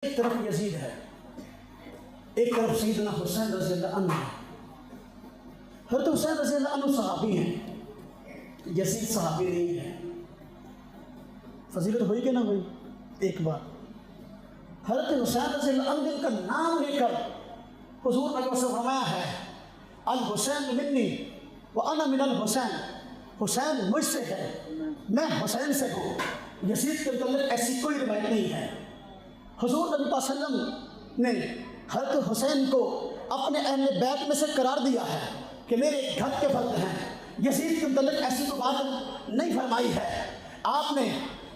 ایک طرف یزید ہے، ایک طرف سیدنا حسین رضی اللہ عنہ ہے۔ حضرت حسین رضی اللہ عنہ صحابی ہیں، یزید صحابی نہیں ہے۔ فضیلت ہوئی کہ نہ ہوئی؟ ایک بار حضرت حسین رضی اللہ عنہ کا نام لے کر حضور نے اسے فرمایا ہے الحسین منی وانا من الحسین، حسین مجھ سے ہے، میں حسین سے ہوں۔ یزید کے متعلق ایسی کوئی روایت نہیں ہے۔ حضور نبی صلی اللہ علیہ وسلم نے حضرت حسین کو اپنے اہل بیت میں سے قرار دیا ہے کہ میرے گھر کے فرد ہیں۔ یزید کے متعلق ایسی کوئی بات نہیں فرمائی ہے۔ آپ نے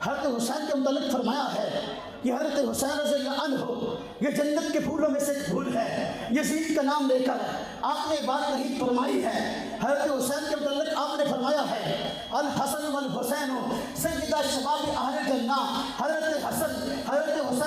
حضرت حسین کے متعلق فرمایا ہے کہ حضرت حسین رضی اللہ عنہ یہ جنت کے پھولوں میں سے ایک پھول ہے۔ یزید کا نام لے کر آپ نے بات نہیں فرمائی ہے۔ حضرت حسین کے متعلق آپ نے فرمایا ہے الحسن والحسین سیدہ شباب اہل جنہ، حضرت حسین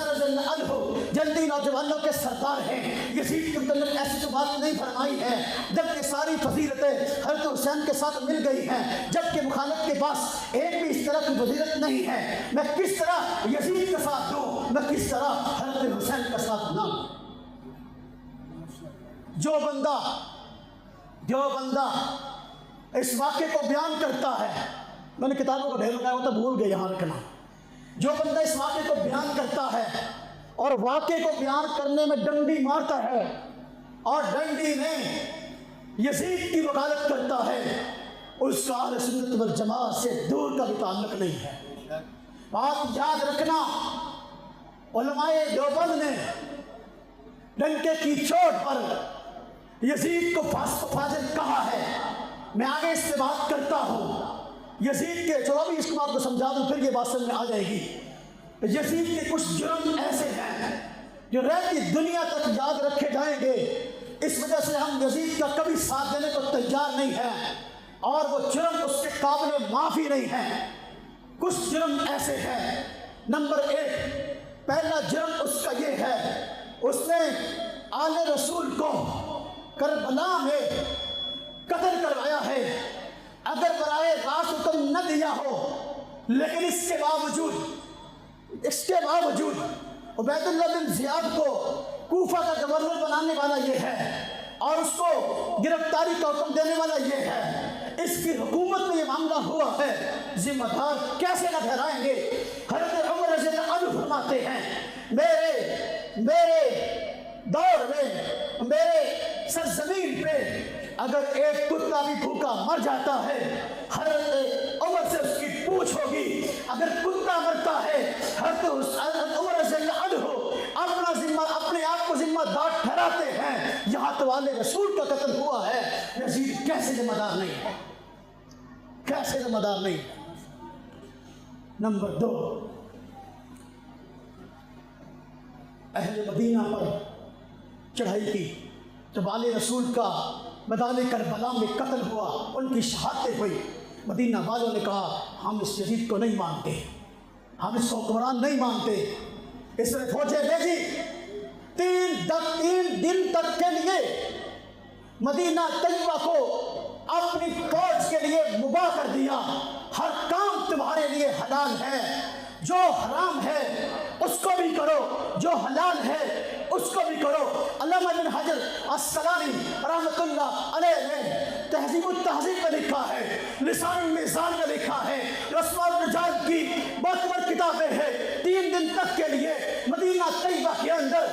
رضی اللہ عنہ جلدی نوجوانوں کے سردار ہیں۔ یزید کے متعلق ایسی تو بات نہیں فرمائی ہے، جبکہ ساری فضیلتیں حضرت حسین کے ساتھ مل گئی ہیں، جبکہ مخالف کے پاس ایک بھی اس طرح کی فضیلت نہیں ہے۔ میں کس طرح یزید کے ساتھ دوں، میں کس طرح حضرت حسین کے ساتھ نہ دوں؟ جو بندہ اس واقعے کو بیان کرتا ہے، میں نے کتابوں کو ڈھیر لگایا ہوتا بھول گئے یہاں رکھنا، جو بندہ اس واقعے کو بیان کرتا ہے اور واقعے کو بیان کرنے میں ڈنڈی مارتا ہے اور ڈنڈی میں یزید کی وکالت کرتا ہے، اس کا اہل سنت والجماعت سے دور کا بھی تعلق نہیں ہے۔ بات یاد رکھنا، علماء دیوبند نے ڈنکے کی چوٹ پر یزید کو فاسق و فاجر کہا ہے۔ میں آگے اس سے بات کرتا ہوں۔ یزید کے جو بھی اس کو آپ کو سمجھا دوں پھر یہ بات سمجھ میں آ جائے گی۔ یزید کے کچھ جرم ایسے ہیں جو رہتی دنیا تک یاد رکھے جائیں گے، اس وجہ سے ہم یزید کا کبھی ساتھ دینے کو تیار نہیں ہیں، اور وہ جرم اس کے قابل معافی نہیں ہیں۔ کچھ جرم ایسے ہیں۔ نمبر 1، پہلا جرم اس کا یہ ہے، اس نے آل رسول کو کربلا میں قتل کروایا ہے۔ اگر برائے راست حکم نہ دیا ہو، لیکن اس کے باوجود عبید اللہ بن زیاد کو کوفہ کا گورنر بنانے والا یہ ہے، اور اس کو گرفتاری کا حکم دینے والا یہ ہے۔ اس کی حکومت میں یہ معاملہ ہوا ہے، ذمہ دار کیسے نہ ٹھہرائیں گے؟ حضرت عمر رضی اللہ عنہ فرماتے ہیں میرے دور میں، میرے سرزمین پہ اگر ایک کتا بھی بھوکا مر جاتا ہے، حضرت عمر سے اس کی پوچھ ہوگی۔ اگر کتا مرتا ہے، حضرت عمر رضی اللہ عنہ اپنے آپ کو ذمہ دار ٹھہراتے ہیں۔ یہاں تو آل رسول کا قتل ہوا ہے، یزید کیسے ذمہ دار نہیں ہے؟ کیسے ذمہ دار نہیں ہے؟ نمبر 2، اہل مدینہ پر چڑھائی کی، جب آل رسول کا میدان کربلا میں قتل ہوا، ان کی شہادت ہوئی، مدینہ والوں نے کہا ہم اس یزید کو نہیں مانتے، ہم اس کو حکمران نہیں مانتے۔ اس نے فوجیں بھیجی، 3 دن تک کے لیے مدینہ طیبہ کو اپنی فوج کے لیے مباح کر دیا۔ ہر کام تمہارے لیے حلال ہے، جو حرام ہے اس کو بھی کرو، جو حلال ہے اس کو بھی کرو۔ علامہ ابن حجر السقلانی رحمۃ اللہ علیہ نے تہذیب التہذیب میں لکھا ہے، لسان المیزان میں لکھا ہے، رسم الرجال کی معتبر کتابیں ہیں۔ 3 دن تک کے لیے مدینہ طیبہ کے اندر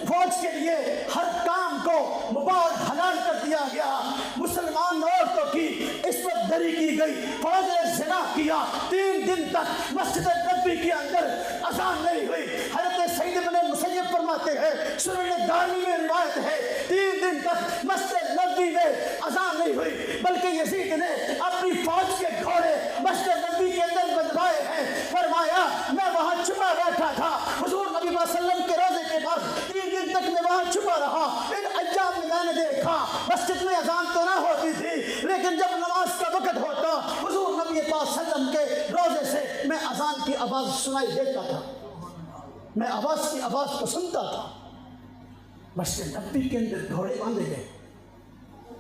فوج کے لیے ہر کام کو مباح اور حلال کر دیا گیا۔ مسلمان عورتوں کی عصمت دری کی گئی، فوج نے زنا کیا۔ 3 دن تک مسجد نبوی کے اندر اذان نہیں ہوئی۔ حضرت سعید بن مسیب فرماتے ہیں، سنن دارمی میں روایت ہے، 3 دن تک مسجد نبوی میں اذان نہیں ہوئی، بلکہ یزید نے اپنی فوج کے گھوڑے مسجد نبوی کے اندر بندھوائے ہیں۔ فرمایا میں وہاں چھپا بیٹھا تھا، حضور نبی صلی اللہ علیہ وسلم کے روضے کے پاس 3 دن تک میں وہاں چھپا رہا۔ ان ایام میں نے دیکھا مسجد میں اذان تو نہ ہوتی تھی، لیکن جب نماز کا وقت ہوتا حضور نبی پاک صلی اللہ علیہ وسلم کے روضے سے میں اذان کی آواز سنائی دیتا تھا، میں آواز کی آواز کو سنتا تھا۔ مسجد نبوی کے اندر گھوڑے باندھے گئے،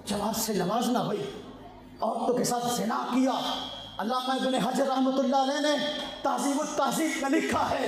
جماعت سے نماز نہ ہوئی، عورتوں کے ساتھ زنا کیا۔ علامہ ابن حجر رحمۃ اللہ علیہ نے تہذیب التہذیب میں لکھا ہے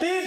3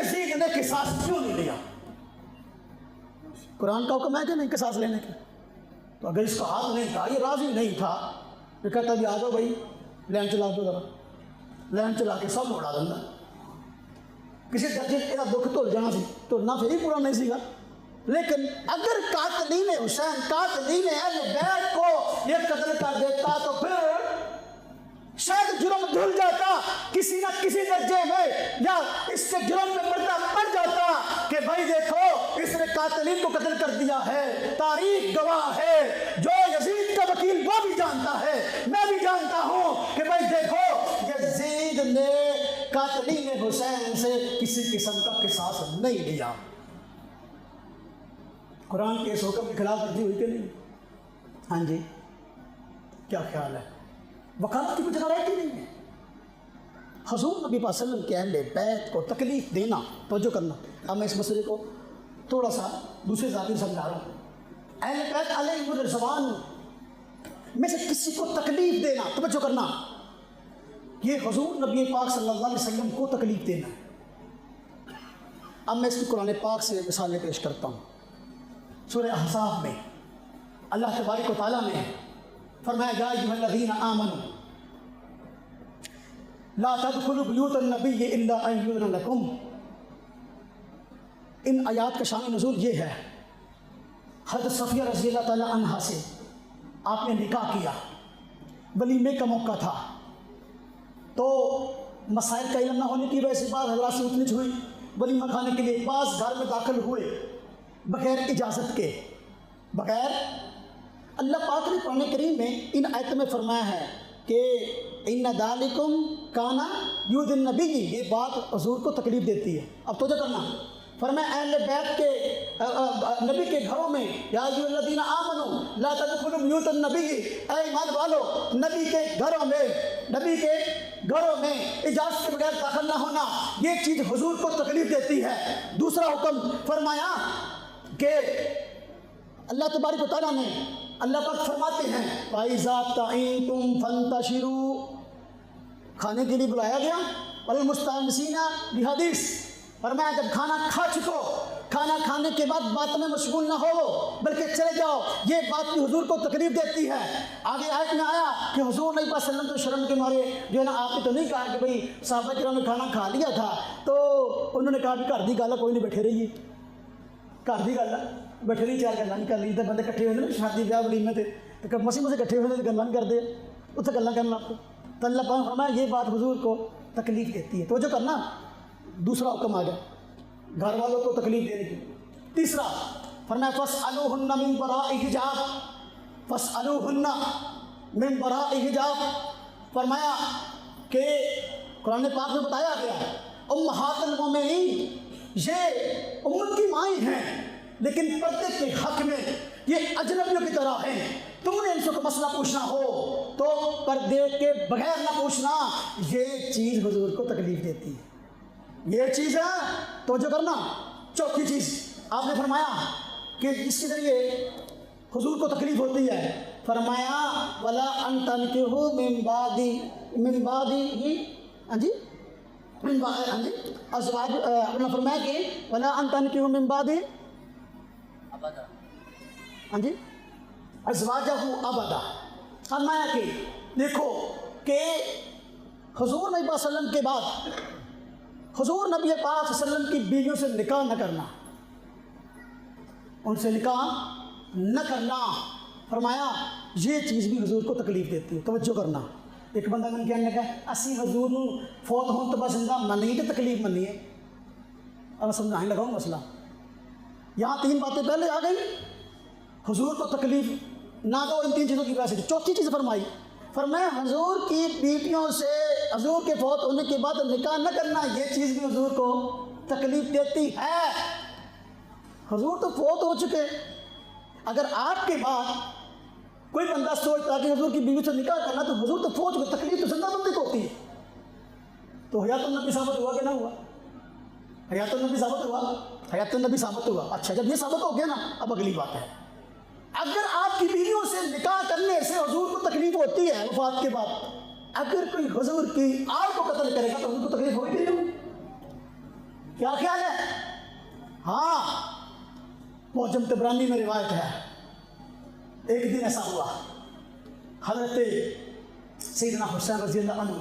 یزید نے قصاص کیوں نہیں لیا؟ قرآن کا حکم ہے کہ نہیں قصاص لینے کا؟ تو اگر اس کا ہاتھ نہیں تھا، یہ راضی نہیں تھا، یہ کہتا بھی آ جاؤ بھائی لین چلا دو، ذرا لین چلا کے سب اڑا دینا، کسی درجے کا دکھ تل جانا سی تو نہ پھر ہی پورا نہیں سی گا۔ لیکن اگر قاتلین حسین، قاتلین اہل بیت کو یہ قتل کر دیتا تو پھر شاید جرم دھل جاتا کسی نہ کسی درجے میں، یا اس کے جرم میں پردہ پڑ جاتا کہ بھائی دیکھو اس نے قاتلین کو قتل کر دیا ہے، تاریخ گواہ ہے، جو یزید کا وکیل وہ بھی جانتا ہے، میں بھی جانتا ہوں کہ بھائی دیکھو یزید نے قاتلین حسین سے کسی قسم کا قصاص نہیں لیا۔ قرآن کے اس حکم کے خلاف ورزی ہوئی کہ نہیں؟ ہاں جی، کیا خیال ہے؟ وکالت کی کچھ جگہ رہتی نہیں ہے۔ حضور نبی صلی اللہ علیہ وسلم کے اہل بیت کو تکلیف دینا، توجہ کرنا، اب میں اس مسئلے کو تھوڑا سا دوسرے زاویے سے سمجھا رہا ہوں۔ اہل بیت علیہ الرضوان میں سے کسی کو تکلیف دینا، توجہ کرنا، یہ حضور نبی پاک صلی اللہ علیہ وسلم کو تکلیف دینا ہے۔ اب میں اس کی قرآن پاک سے مثالیں پیش کرتا ہوں۔ سورہ احزاب میں اللہ تبارک و تعالیٰ نے فرمایا یا ایھا الذین آمنوا لا تدخلوا بیوت النبی الا ان یؤذن لکم۔ ان آیات کا شان نزول یہ ہے، حضرت صفیہ رضی اللہ تعالیٰ عنہا سے آپ نے نکاح کیا، ولیمے کا موقع تھا، تو مسائل کا علم نہ ہونے کی وجہ سے بعض حضرات سے اتنچ ہوئی، ولیمہ کھانے کے لیے بعض گھر میں داخل ہوئے بغیر اجازت کے، بغیر۔ اللہ پاک نے قرآن کریم میں ان آیتوں میں فرمایا ہے کہ ان ذالکم کان یؤذی النبی، یہ بات حضور کو تکلیف دیتی ہے۔ اب توجہ کرنا، فرمایا اہل بیت کے نبی کے گھروں میں یا ایھا الذین آمنوا لا تدخلوا بیوت النبی، اے ایمان والو نبی کے گھروں میں، نبی کے گھروں میں اجازت کے بغیر داخل نہ ہونا، یہ چیز حضور کو تکلیف دیتی ہے۔ دوسرا حکم فرمایا کہ اللہ تبارک و تعالیٰ نے، اللہ پاک فرماتے ہیں وَإِذَا طَعِمْتُمْ فَانْتَشِرُوا، کھانے کے لیے بلایا گیا، وَالْمُسْتَأْنِسِينَ بِحَدِيث، فرمایا جب کھانا کھا چکو، کھانا کھانے کے بعد باتوں میں مشغول نہ ہو بلکہ چلے جاؤ، یہ بات بھی حضور کو تکلیف دیتی ہے۔ آگے آیت میں آیا کہ حضور صلی اللہ علیہ وسلم تو شرم کے مارے جو ہے نا، آپ نے تو نہیں کہا کہ بھئی صحابہ کرام نے کھانا کھا لیا تھا تو انہوں نے کہا کہ گھر دی گل کوئی نہیں، بیٹھے رہیے، گھر دی گل بیٹھے رہی، چار گلاں نہیں کر لی، بندے کٹھے ہوئے نا شادی بیاہ ولیمے تے مسیح کٹھے ہوئے تو گلاں نہیں کرتے، اتنے گلاں کرنا آپ کو، تو اللہ پاک نے فرمایا یہ بات حضور کو تکلیف دیتی ہے۔ توجہ کرنا، دوسرا حکم آ گیا گھر والوں کو تکلیف دینے کی۔ تیسرا فرمایا فاسألوہن من وراء حجاب، فاسألوہن من وراء حجاب، فرمایا کہ قرآن پاک میں بتایا گیا امہات المومنین یہ امت کی مائیں ہیں، لیکن پردے کے حق میں یہ اجنبیوں کی طرح ہیں، تم نے ان سے کوئی مسئلہ پوچھنا ہو تو پردے کے بغیر نہ پوچھنا، یہ چیز حضور کو تکلیف دیتی ہے، یہ چیز ہے۔ توجہ کرنا، چوتھی چیز آپ نے فرمایا کہ جس کے ذریعے حضور کو تکلیف ہوتی ہے، فرمایا ولا ان تنکحوا من بعدہ، ہاں جی ازواج، نے فرمایا کہ ولا ان تنکحوا من بعدہ، ہاں جی ازواجہ ابدا، فرمایا کہ دیکھو کہ حضور نبی صلی اللہ علیہ وسلم کے بعد حضور نبی پاک صلی اللہ علیہ وسلم کی بیویوں سے نکاح نہ کرنا، ان سے نکاح نہ کرنا، فرمایا یہ چیز بھی حضور کو تکلیف دیتی ہے۔ توجہ کرنا، ایک بندہ میں نے کہنے لگا اسی حضور نو فوت ہون تو بس زندہ منی تو تکلیف منی ہے، اب سمجھانے لگا ہوں مسئلہ۔ یہاں تین باتیں پہلے آ گئی، حضور کو تکلیف نہ دو ان تین چیزوں کی وجہ سے۔ چوتھی چیز فرمایا حضور کی بیٹیوں سے حضور کے فوت ہونے کے بعد نکاح نہ کرنا، یہ چیز بھی حضور کو تکلیف دیتی ہے۔ حضور تو فوت ہو چکے، اگر آپ کے بعد کوئی بندہ سوچتا کہ حضور کی بیوی سے نکاح کرنا تو حضور تو فوت ہو، تکلیف تو زندہ بندے کو ہوتی ہے۔ تو حیات النبی ثابت ہوا کہ نہ ہوا؟ حیات النبی ثابت ہوا، حیات النبی ثابت ہوا۔ اچھا جب یہ ثابت ہو گیا نا، اب اگلی بات ہے، اگر آپ کی بیویوں سے نکاح کرنے سے حضور کو تکلیف ہوتی ہے وفات کے بعد، اگر کوئی حضور کی آل کو قتل کرے گا تو حضور کو تکلیف ہوگی کہ نہیں؟ کیا خیال ہے؟ ہاں معجم طبرانی میں روایت ہے، ایک دن ایسا ہوا حضرت سیدنا حسین رضی اللہ عنہ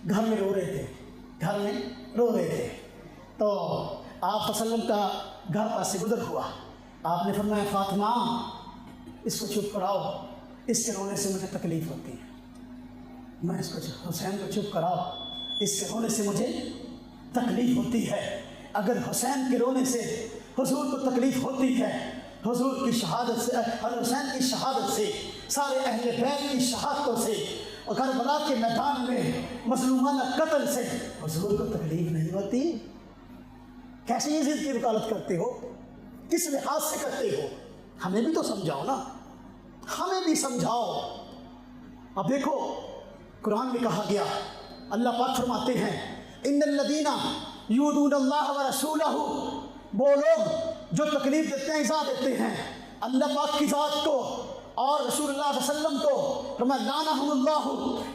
گھر میں رو رہے تھے، تو آپ صلی اللہ علیہ وسلم کا گھر پاس سے گزر ہوا، آپ نے فرمایا فاطمہ اس کو چپ کراؤ، اس کے رونے سے مجھے تکلیف ہوتی ہے، میں اس کو حسین کو چپ کراؤ، اس کے رونے سے مجھے تکلیف ہوتی ہے۔ اگر حسین کے رونے سے حضور کو تکلیف ہوتی ہے، حضور کی شہادت سے، حسین کی شہادت سے، سارے اہل بیت کی شہادتوں سے، اور کربلا کے میدان میں مظلومانہ قتل سے حضور کو تکلیف نہیں ہوتی؟ کیسے یہ ضد کی وکالت کرتے ہو؟ کس لحاظ سے کرتے ہو؟ ہمیں بھی تو سمجھاؤ نا، ہمیں بھی سمجھاؤ۔ اب دیکھو قرآن میں کہا گیا، اللہ پاک فرماتے ہیں ان الذین یؤذون اللہ ورسولہ، وہ لوگ جو تکلیف دیتے ہیں، ایذا دیتے ہیں اللہ پاک کی ذات کو اور رسول اللہ صلی اللہ علیہ وسلم کو، فرمایا لعنہم اللہ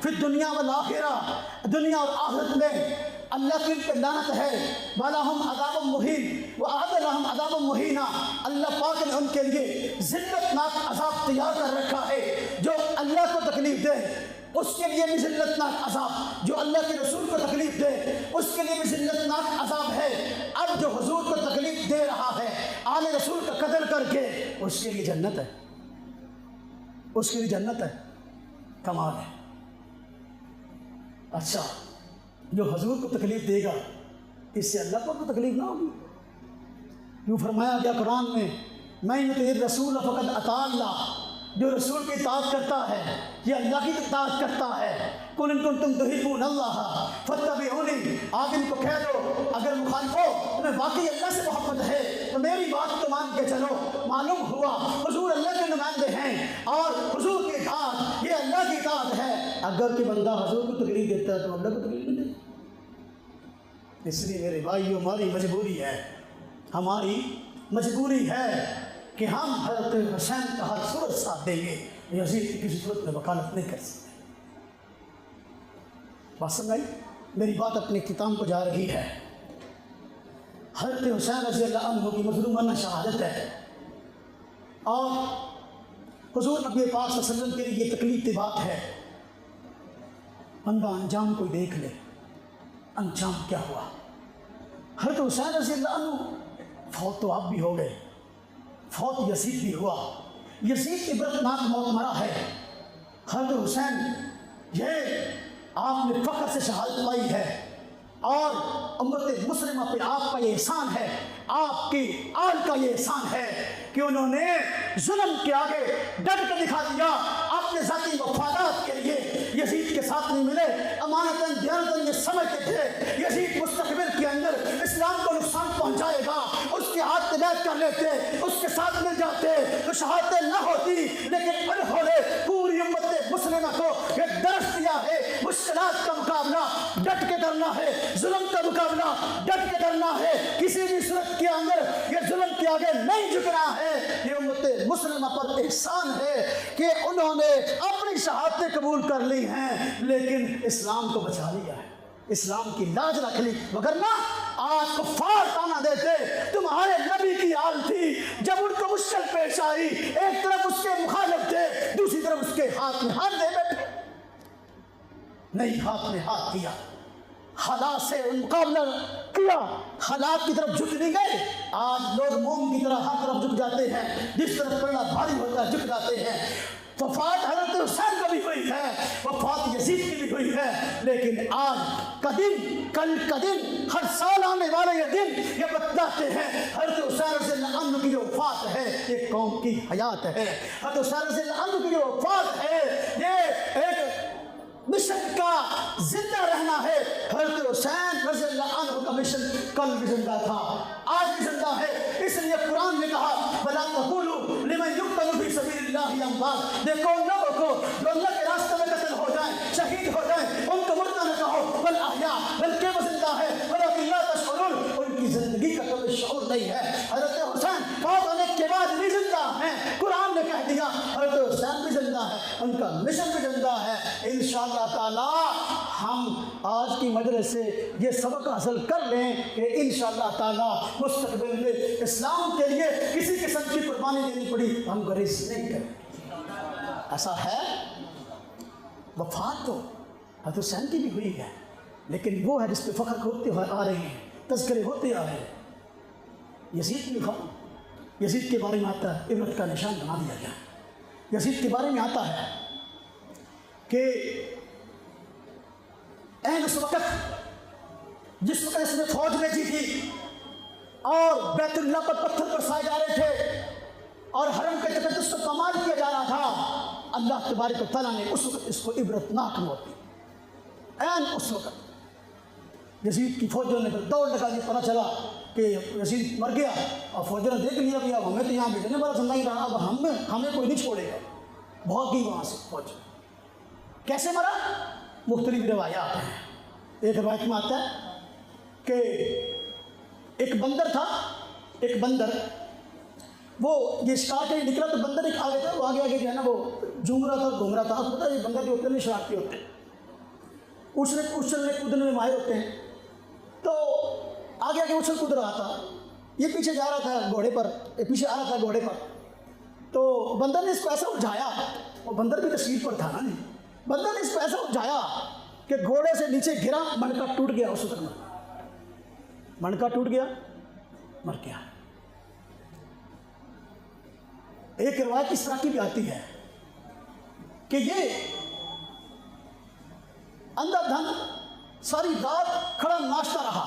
فی الدنیا والآخرہ، دنیا اور آخرت میں اللہ کی ان پہ لعنت ہے، وَلَهُمْ عَذَابٌ مُّهِینٌ وَأَعَدَّ لَهُمْ عَذَابًا مُّهِینًا، اللہ پاک نے ان کے لیے ذلت ناک عذاب تیار کر رکھا ہے۔ جو اللہ کو تکلیف دے اس کے لیے بھی ذلت ناک عذاب، جو اللہ کے رسول کو تکلیف دے اس کے لیے بھی ذلت ناک عذاب ہے۔ اب جو حضور کو تکلیف دے رہا ہے آل رسول کا قتل کر کے، اس کے لیے جنت ہے، اس کے لیے جنت ہے، کمال ہے۔ اچھا جو حضور کو تکلیف دے گا اس سے اللہ کو تکلیف نہ ہوگی؟ یوں فرمایا گیا قرآن میں میں یطیع الرسول فقد اطاع اللہ، جو رسول کی اطاعت کرتا ہے یہ اللہ کی اطاعت کرتا ہے۔ قل ان کنتم تحبون اللہ فاتبعونی، آپ ان کو کہہ دو اگر مخالفو تمہیں واقعی اللہ سے محبت ہے تو میری بات کو مان کے چلو۔ معلوم ہوا حضور اللہ کے نمائندے ہیں اور حضور کی اطاعت یہ اللہ کی اطاعت ہے۔ اگر کہ بندہ حضور کو تکلیف دیتا ہے تو اللہ کو تکلیف نہیں دے۔ اس لیے میرے بھائیو ہماری مجبوری ہے کہ ہم حضرت حسین کا ہر صورت ساتھ دیں گے، یزید کی کسی صورت میں وکالت نہیں کر سکتے۔ بات سمجھائی؟ میری بات اپنے اختتام کو جا رہی ہے۔ حضرت حسین رضی اللہ عنہ کی مظلومانہ شہادت ہے، اور حضور نبی پاک صلی اللہ علیہ وسلم کے لیے یہ تکلیف کی بات ہے۔ بندہ انجام کوئی دیکھ لے، انجام کیا ہوا۔ حضرت حسین رضی اللہ عنہ فوت تو آپ بھی ہو گئے، فوت یزید بھی ہوا، یزید عبرتناک موت مرا ہے۔ حضرت حسین یہ آپ نے فخر سے شہادت پائی ہے، اور امت مسلمہ پہ آپ کا یہ احسان ہے، آپ کی آل کا یہ احسان ہے کہ انہوں نے ظلم کے آگے ڈٹ کے دکھا دیا، اپنے ذاتی مفادات کے لیے یزید کے ساتھ نہیں ملے، امانتاً دیانتاً یہ سمجھتے تھے یزید مستقبل کے اندر اسلام کو نقصان پہنچائے گا، اس کے ہاتھ بیعت کر لیتے، اس کے ساتھ مل جاتے تو شہادتیں نہ ہوتی۔ لیکن انہوں نے پوری امت مسلمہ کو یہ درس دیا ہے مشکلات کا مقابلہ ڈٹ کے کرنا ہے، ظلم کا مقابلہ ڈٹ کے کرنا ہے، کسی بھی صورت کے اندر یہ ظلم کے آگے نہیں جھکنا ہے۔ یہ امت مسلمہ پر احسان ہے کہ انہوں نے اپنی شہادتیں قبول کر لی ہیں لیکن اسلام کو بچا لیا ہے، اسلام کی لاج رکھ لی، وگرنہ آج کفار تانا دیتے تمہارے نبی کی حال تھی جب ان کو مشکل پیش آئی، ایک طرف اس کے مخالف تھے، دوسری طرف اس کے ہاتھ میں ہاتھ دے بیٹھے، نہیں ہاتھ میں ہاتھ دیا، حالات سے مقابلہ کیا، حالات کی طرف جھک نہیں گئے۔ آج لوگ موم کی طرح ہر طرف جھک جاتے ہیں، جس طرف پڑنا بھاری ہوتا ہے جھک جاتے ہیں۔ وفات حضرت حسین کا بھی ہوئی ہے، وفات یزید کی بھی ہوئی ہے، لیکن آج کا دن، کل کا دن، ہر سال آنے والے یہ دن یہ بتلاتے ہیں حضرت حسین رضی اللہ عنہ کی جو وفات ہے یہ قوم کی حیات ہے، حضرت حسین رضی اللہ عنہ کی جو وفات ہے یہ ایک مشن کا زندہ رہنا ہے۔ حضرت حسین رضی اللہ عنہ کا مشن کل بھی زندہ تھا، آج بھی زندہ ہے، اس لیے قرآن نے کہا وَلَا تَقُولُوا لِمَنْ يُقْتَلُ فِي سَبِيلِ اللَّهِ أَمْوَاتٌ، دیکھو ان لوگوں کو جو اللہ کے راستے میں قتل ہو جائیں، شہید ہو جائیں، ان کو مردہ نہ کہو بل احیاء، بلکہ وہ زندہ ہے وَلَكِنْ لَا تَشْعُرُونَ، ان کی زندگی زندگی کا کوئی شعور نہیں ہے. حضرت حسین فوت ہونے کے بعد بھی زندہ ہیں. قرآن نے کہہ دیا حضرت حسین بھی زندہ ہے, ان کا مشن بھی زندہ ہے. انشاءاللہ تعالی ہم آج کی مجلس سے یہ سبق حاصل کر لیں کہ انشاءاللہ تعالی مستقبل میں اسلام کے لیے کسی قسم کی قربانی دینی پڑی ہم گریز نہیں کریں. ایسا ہے. وفات تو حضرت حسین کی بھی ہوئی ہے, لیکن وہ ہے جس پہ فخر ہوتے ہوئے آ رہے ہیں, تذکرے ہوتے آ رہے ہیں. یزید بھی یزید کے بارے میں آتا ہے, عبرت کا نشان بنا دیا گیا. یزید کے بارے میں آتا ہے کہ اس وقت جس وقت اس نے فوج بھیجی تھی اور بیت اللہ پر پتھر برسائے جا رہے تھے اور حرم کے تقدس کو کمال کیا جا رہا تھا, اللہ تبارک و تعالیٰ نے اس وقت اس کو عبرتناک موت دی. اس وقت یزید کی فوجوں نے دوڑ لگا دی, پتہ چلا کہ یزید مر گیا اور فوجوں نے دیکھ لیا کہ اب ہمیں تو یہاں بھیجنے والا تو نہیں رہا, اب ہمیں کوئی نہیں چھوڑے گا. بھاگ گئی وہاں سے فوج. کیسے مرا؟ مختلف روایات ہیں. ایک روایت میں آتا ہے کہ ایک بندر تھا, ایک بندر وہ یہ شکار کے لیے نکلا تو بندر ایک آگے تھا, وہ آگے آگے جو ہے نا وہ جھوم رہا تھا, گھوم رہا تھا. آپ کو پتا ہے یہ بندر جو ہوتے ہیں شرارتی ہوتے ہیں, اچھلنے کودنے میں ماہر ہوتے ہیں. تو آگے آگے اچھل کود رہا تھا, یہ پیچھے جا رہا تھا گھوڑے پر, یہ پیچھے آ رہا تھا گھوڑے پر. تو بندر نے اس کو ایسا الجھایا, وہ بندر بھی تشریف پر تھا نا, نہیں بندر نے اس کو ایسا الجھایا کہ گھوڑے سے نیچے گرا, منکا ٹوٹ گیا. اس وقت منکا ٹوٹ گیا, مر گیا. ایک روایت اس طرح کی بھی آتی ہے کہ یہ اندھا دھن ساری رات کھڑا ناشتہ رہا,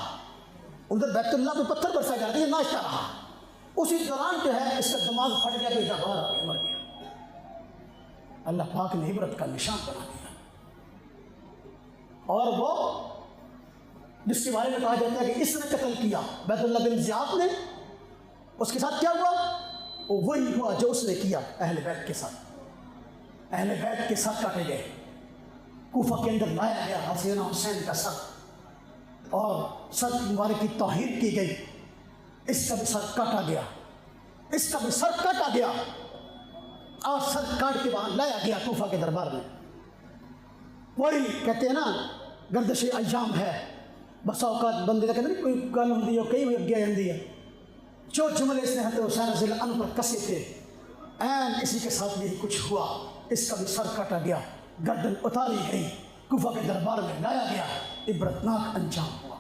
ادھر بیت اللہ پہ پتھر برسا جا رہا تھا, یہ ناشتہ رہا. اسی دوران جو ہے اس کا دماغ پھٹ گیا, بیٹا باہر آ گیا, مر گیا. اللہ پاک نے عبرت کا نشان بنا دیا. اور وہ جس کے بارے میں کہا جاتا ہے کہ اس نے قتل کیا, بیت اللہ بن زیاد نے, اس کے ساتھ کیا ہوا؟ وہ وہی ہوا جو اس نے کیا اہل بیت کے ساتھ. اہل بیت کے ساتھ کاٹے گئے. کوفہ کے اندر لایا گیا حسین حسین کا سر, اور سر مبارک کی توہین کی گئی. اس کا بھی سر کاٹا گیا, اس کا بھی سر کاٹا گیا, اور سر کاٹ کے وہاں لایا گیا کوفہ کے دربار میں. وہی کہتے ہیں نا گردش ایام ہے, بسا اوقات بندے کا کہتے ہیں کوئی گل ہوتی ہے, کئی ہوئی اگیا جاتی ہے. جو جملے اس نے حضرت حسین رضی اللہ عنہ پر کسے تھے, اسی کے ساتھ یہی کچھ ہوا. اس کا بھی سر کاٹا گیا, گردن اتاری گئی, کوفہ کے دربار میں لایا گیا. عبرتناک انجام.